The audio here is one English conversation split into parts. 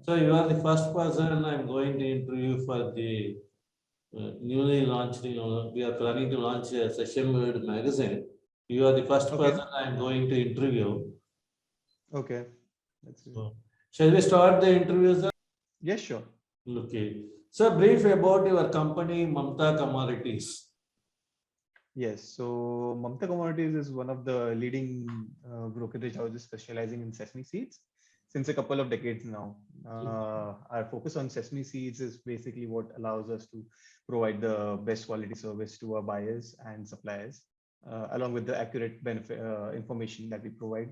So you are the first person I'm going to interview for the newly launched, we are planning to launch a session word magazine. You are the first Okay. person I'm going to interview. Okay. That's good. So, shall we start the interviews? Yes, sure. Okay. So brief about your company, Mamta Commodities. Yes. So Mamta Commodities is one of the leading brokerage houses specializing in sesame seeds since a couple of decades now. Our focus on sesame seeds is basically what allows us to provide the best quality service to our buyers and suppliers, along with the accurate benefit information that we provide,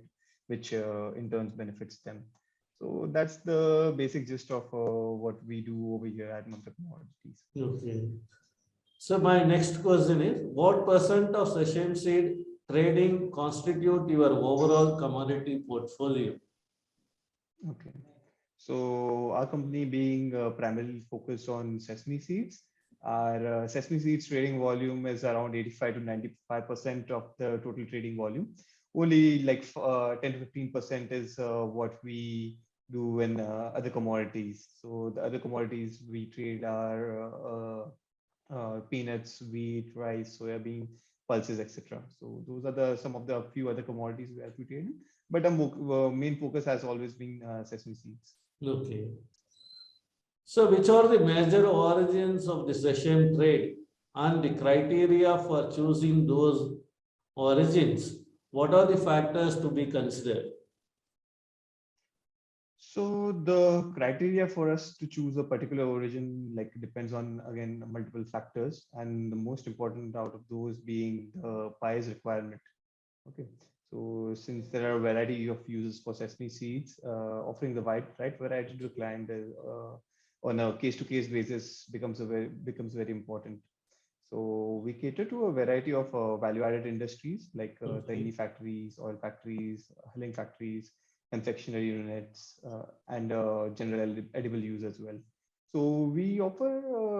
which in turn benefits them. So that's the basic gist of what we do over here at Mamta Commodities. Okay. So my next question is, what percent of sesame seed trading constitute your overall commodity portfolio? Okay. So our company being primarily focused on sesame seeds, our sesame seeds trading volume is around 85 to 95% of the total trading volume. Only like 10 to 15% is what we do in other commodities. So the other commodities we trade are peanuts, wheat, rice, soybean, pulses, etc. So those are the some of the few other commodities we have to trade in. But our main focus has always been sesame seeds. Okay. So which are the major origins of the sesame trade and the criteria for choosing those origins? What are the factors to be considered? So the criteria for us to choose a particular origin like depends on again multiple factors, and the most important out of those being the buyer's requirement. Okay, so since there are a variety of uses for sesame seeds, offering the right variety to the client on a case-to-case basis becomes very important. So we cater to a variety of value-added industries like Okay. dairy factories, oil factories, hulling factories, confectionery units, and general edible use as well. So we offer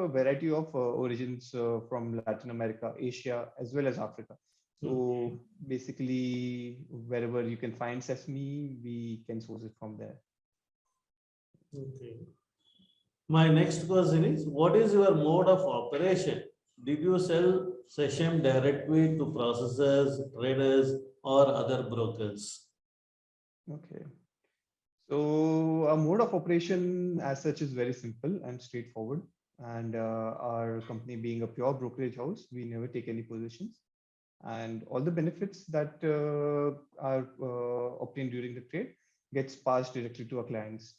a variety of origins from Latin America, Asia, as well as Africa. Okay. So basically, wherever you can find sesame, we can source it from there. Okay. My next question is, what is your mode of operation? Did you sell sesame directly to processors, traders, or other brokers? Okay. So our mode of operation as such is very simple and straightforward. And our company being a pure brokerage house, we never take any positions. And all the benefits that are obtained during the trade gets passed directly to our clients.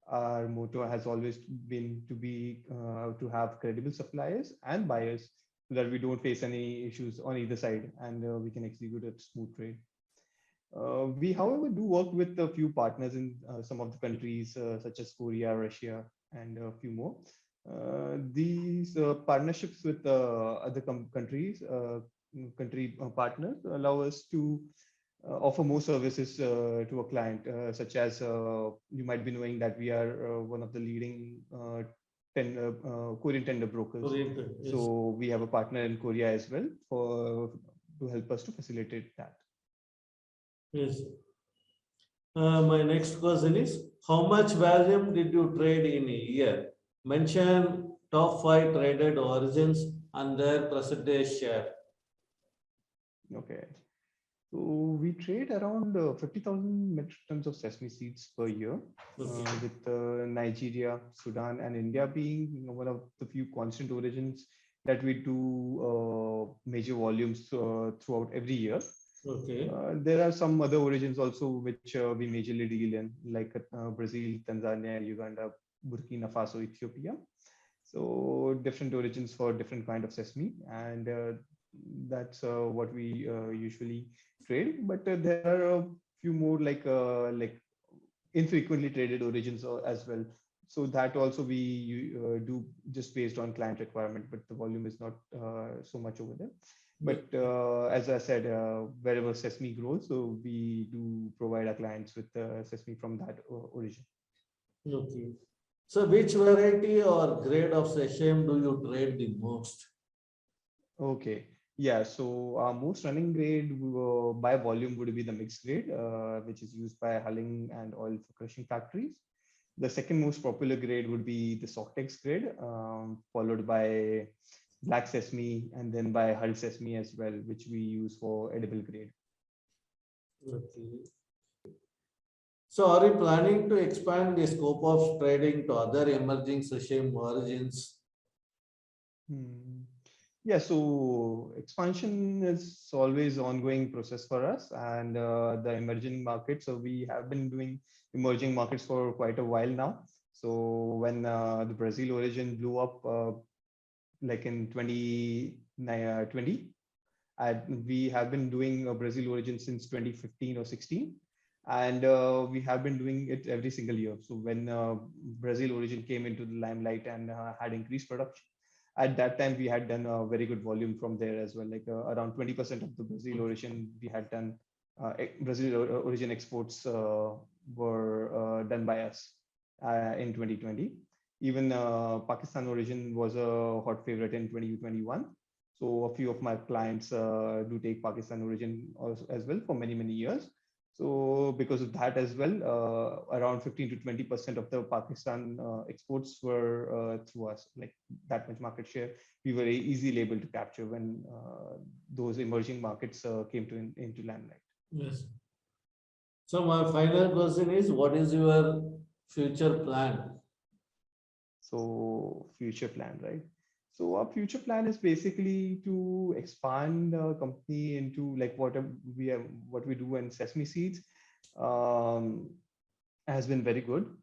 Our motto has always been to have credible suppliers and buyers so that we don't face any issues on either side, and we can execute a smooth trade. We, however, do work with a few partners in some of the countries, such as Korea, Russia, and a few more. These partnerships with other countries, partners, allow us to offer more services to a client, such as you might be knowing that we are one of the leading Korean tender brokers. Oriented, yes. So we have a partner in Korea as well for to help us to facilitate that. Yes. My next question is, how much volume did you trade in a year? Mention top 5 traded origins and their percentage share. Okay. So we trade around 50,000 metric tons of sesame seeds per year, Okay. with Nigeria, Sudan, and India being one of the few constant origins that we do major volumes throughout every year. Okay. There are some other origins also which we majorly deal in, like Brazil, Tanzania, Uganda, Burkina Faso, Ethiopia. So different origins for different kind of sesame, and that's what we usually trade. But there are a few more like infrequently traded origins as well. So that also we do just based on client requirement, but the volume is not so much over there. But as I said, wherever sesame grows, so we do provide our clients with sesame from that origin. Okay. So which variety or grade of sesame do you trade the most? Okay. Yeah, so our most running grade by volume would be the mixed grade, which is used by hulling and oil for crushing factories. The second most popular grade would be the Softex grade, followed by Black Sesame, and then by Hull Sesame as well, which we use for edible grade. Okay. So are you planning to expand the scope of trading to other emerging sesame origins? Yeah, so expansion is always ongoing process for us, and the emerging markets. So we have been doing emerging markets for quite a while now. So when the Brazil origin blew up, like in 2020, we have been doing a Brazil origin since 2015 or 16, and we have been doing it every single year. So when Brazil origin came into the limelight and had increased production, at that time we had done a very good volume from there as well. Like around 20% of the Brazil origin we had done. Brazil origin exports were done by us in 2020. Even Pakistan origin was a hot favorite in 2021. So a few of my clients do take Pakistan origin as well for many, many years. So because of that as well, around 15 to 20% of the Pakistan exports were through us. Like that much market share, we were easily able to capture when those emerging markets came into limelight. Yes. So my final question is, what is your future plan? So future plan, right? So our future plan is basically to expand the company into like what we do in sesame seeds has been very good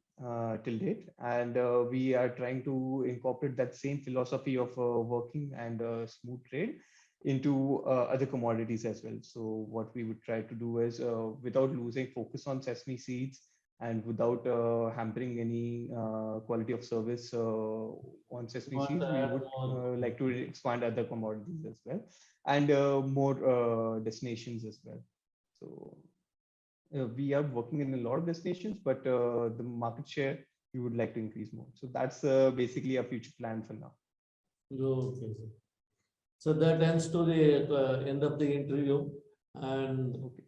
till date, and we are trying to incorporate that same philosophy of working and smooth trade into other commodities as well. So what we would try to do is without losing focus on sesame seeds and without hampering any quality of service on sesame Want to seeds, we add would more? like to expand other commodities as well, and more destinations as well. So we are working in a lot of destinations, but the market share we would like to increase more. So that's basically our future plan for now. Okay, sir. So that ends to the end of the interview, and Okay.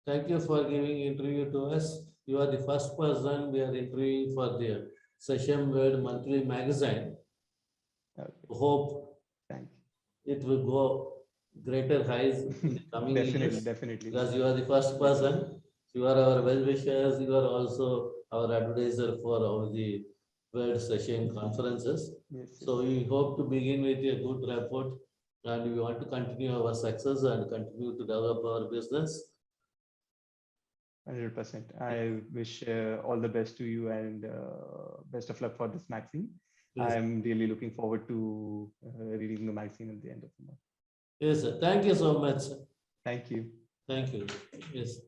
thank you for giving interview to us. You are the first person we are interviewing for the Sesame World Monthly Magazine. Okay. Hope Thank it will go greater heights in the you. coming Definitely, years, definitely. because you are the first person. You are our well-wishers. You are also our advisor for all the World Sesame conferences. Yes, yes. So we hope to begin with a good rapport, and we want to continue our success and continue to develop our business. 100%. I wish all the best to you, and best of luck for this magazine. Yes. I'm really looking forward to reading the magazine at the end of the month. Yes, sir. Thank you so much. Thank you. Thank you. Yes.